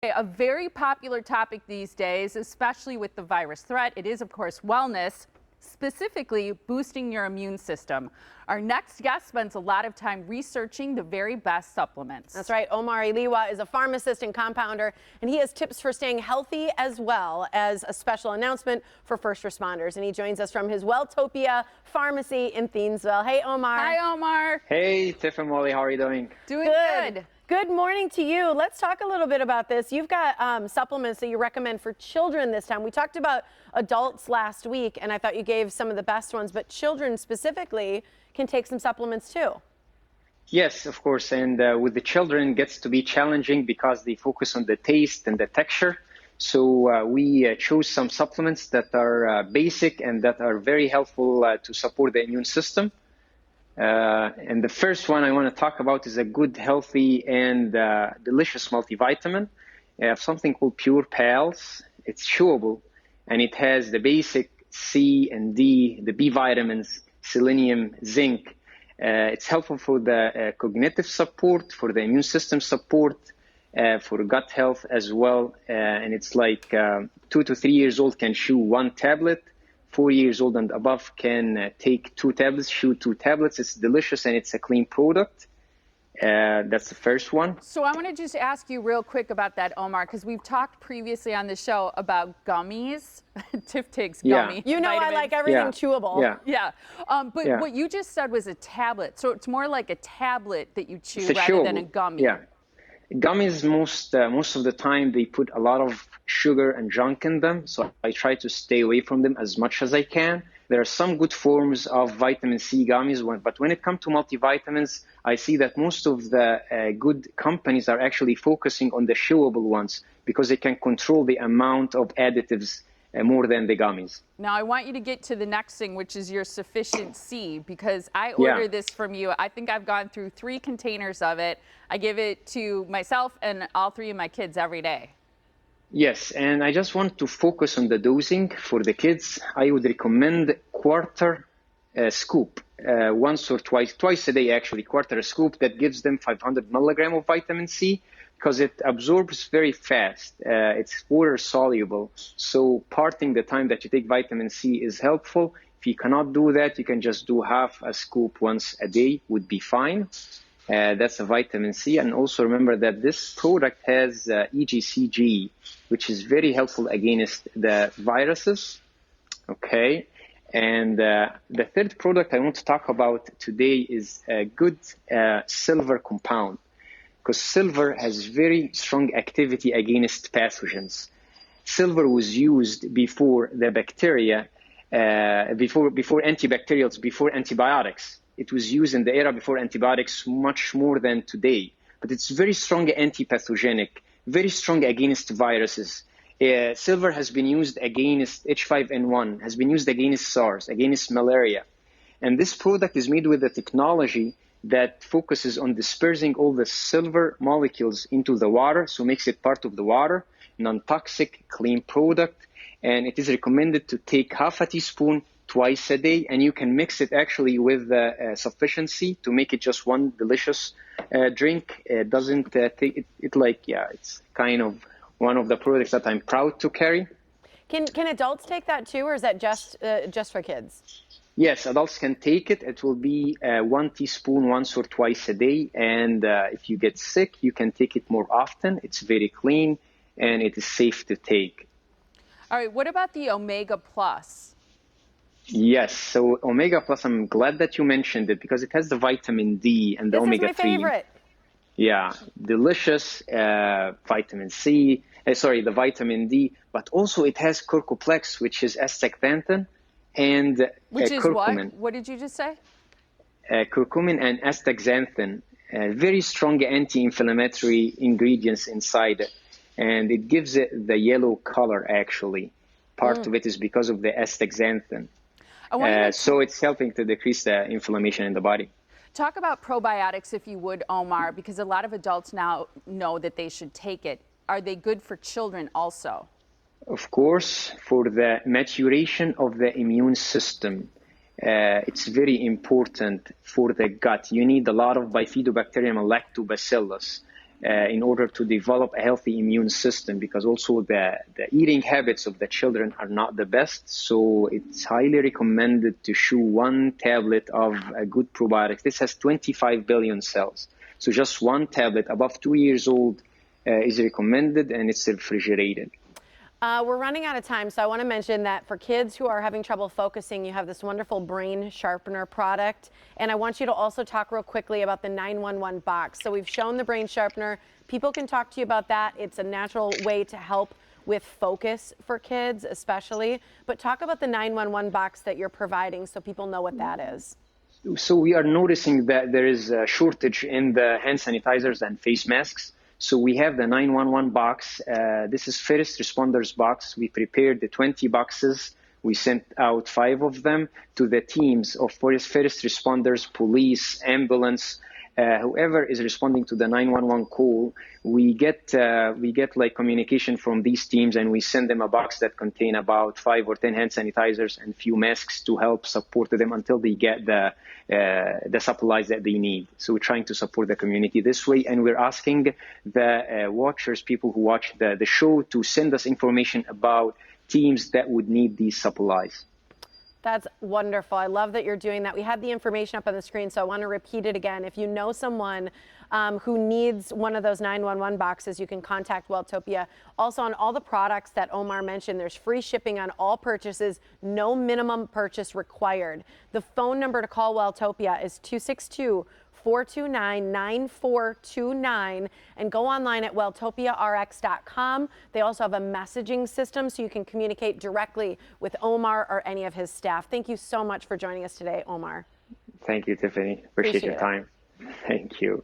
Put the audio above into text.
A very popular topic these days, especially with the virus threat, it is, of course, wellness, specifically boosting your immune system. Our next guest spends a lot of time researching the very best supplements. That's right. Omar Iliwa is a pharmacist and compounder, and he has tips for staying healthy as well as a special announcement for first responders. And he joins us from his Welltopia Pharmacy in Thiensville. Hey, Omar. Hi, Omar. Hey, Tiff and Molly, how are you doing? Doing good. Good morning to you. Let's talk a little bit about this. You've got supplements that you recommend for children this time. We talked about adults last week, and I thought you gave some of the best ones, but children specifically can take some supplements too. Yes, of course. And with the children, it gets to be challenging because they focus on the taste and the texture. So we chose some supplements that are basic and that are very helpful to support the immune system. And the first one I want to talk about is a good, healthy, and delicious multivitamin. I have something called Pure Pals. It's chewable, and it has the basic C and D, the B vitamins, selenium, zinc. It's helpful for the cognitive support, for the immune system support, for gut health as well. And it's like 2 to 3 years old can chew 1 tablet. 4 years old and above can take 2 tablets, chew 2 tablets. It's delicious and it's a clean product. That's the first one. So I want to just ask you real quick about that, Omar, because we've talked previously on the show about gummies. Tiff takes gummy. You know, vitamins. I like everything chewable. Yeah. But what you just said was a tablet. So it's more like a tablet that you chew rather chewable. than a gummy. Yeah. Gummies, most of the time, they put a lot of sugar and junk in them, so I try to stay away from them as much as I can. There are some good forms of vitamin C gummies, but when it comes to multivitamins, I see that most of the good companies are actually focusing on the chewable ones because they can control the amount of additives more than the gummies. Now, I want you to get to the next thing, which is your Sufficient C, because I ordered this from you. I think I've gone through 3 containers of it. I give it to myself and all 3 of my kids every day. Yes, and I just want to focus on the dosing for the kids. I would recommend quarter scoop, once or twice a day actually, quarter scoop that gives them 500 milligrams of vitamin C because it absorbs very fast. It's water soluble, so parting the time that you take vitamin C is helpful. If you cannot do that, you can just do half a scoop once a day would be fine. That's a vitamin C. And also remember that this product has EGCG, which is very helpful against the viruses. Okay. And the third product I want to talk about today is a good silver compound, because silver has very strong activity against pathogens. Silver was used before the bacteria, before antibacterials, before antibiotics. It was used in the era before antibiotics much more than today. But it's very strong anti-pathogenic, very strong against viruses. Silver has been used against H5N1, has been used against SARS, against malaria. And this product is made with a technology that focuses on dispersing all the silver molecules into the water, so makes it part of the water, non-toxic, clean product. And it is recommended to take half a teaspoon twice a day, and you can mix it actually with Sufficiency to make it just one delicious drink. It doesn't take it like, it's kind of one of the products that I'm proud to carry. Can adults take that too, or is that just for kids? Yes, adults can take it. It will be 1 teaspoon once or twice a day. And if you get sick, you can take it more often. It's very clean and it is safe to take. All right, what about the Omega Plus? Yes, so Omega Plus, I'm glad that you mentioned it because it has the vitamin D and the omega-3. This is my favorite. Yeah, delicious vitamin C, the vitamin D, but also it has Curcuplex, which is astaxanthin, and which is curcumin. What did you just say? Curcumin and astaxanthin, very strong anti-inflammatory ingredients inside it, and it gives it the yellow color actually. Part of it is because of the astaxanthin. So it's helping to decrease the inflammation in the body. Talk about probiotics, if you would, Omar, because a lot of adults now know that they should take it. Are they good for children also? Of course, for the maturation of the immune system, it's very important for the gut. You need a lot of Bifidobacterium and Lactobacillus. in order to develop a healthy immune system, because also the eating habits of the children are not the best. So it's highly recommended to chew 1 tablet of a good probiotic. This has 25 billion cells. So just 1 tablet above 2 years old is recommended, and it's refrigerated. We're running out of time, so I want to mention that for kids who are having trouble focusing, you have this wonderful brain sharpener product. And I want you to also talk real quickly about the 911 box. So we've shown the brain sharpener. People can talk to you about that. It's a natural way to help with focus for kids, especially. But talk about the 911 box that you're providing so people know what that is. So we are noticing that there is a shortage in the hand sanitizers and face masks. So we have the 911 box. This is first responders box. We prepared the 20 boxes. We sent out 5 of them to the teams of first responders, police, ambulance, whoever is responding to the 911 call. We get like communication from these teams, and we send them a box that contain about 5 or 10 hand sanitizers and few masks to help support them until they get the supplies that they need. So we're trying to support the community this way, and we're asking the watchers, people who watch the show, to send us information about teams that would need these supplies. That's wonderful. I love that you're doing that. We had the information up on the screen, so I want to repeat it again. If you know someone who needs one of those 911 boxes, you can contact Welltopia. Also, on all the products that Omar mentioned, there's free shipping on all purchases, no minimum purchase required. The phone number to call Welltopia is 262-429-9429, and go online at welltopiarx.com. They also have a messaging system so you can communicate directly with Omar or any of his staff. Thank you so much for joining us today, Omar. Thank you, Tiffany. Appreciate your time. Thank you.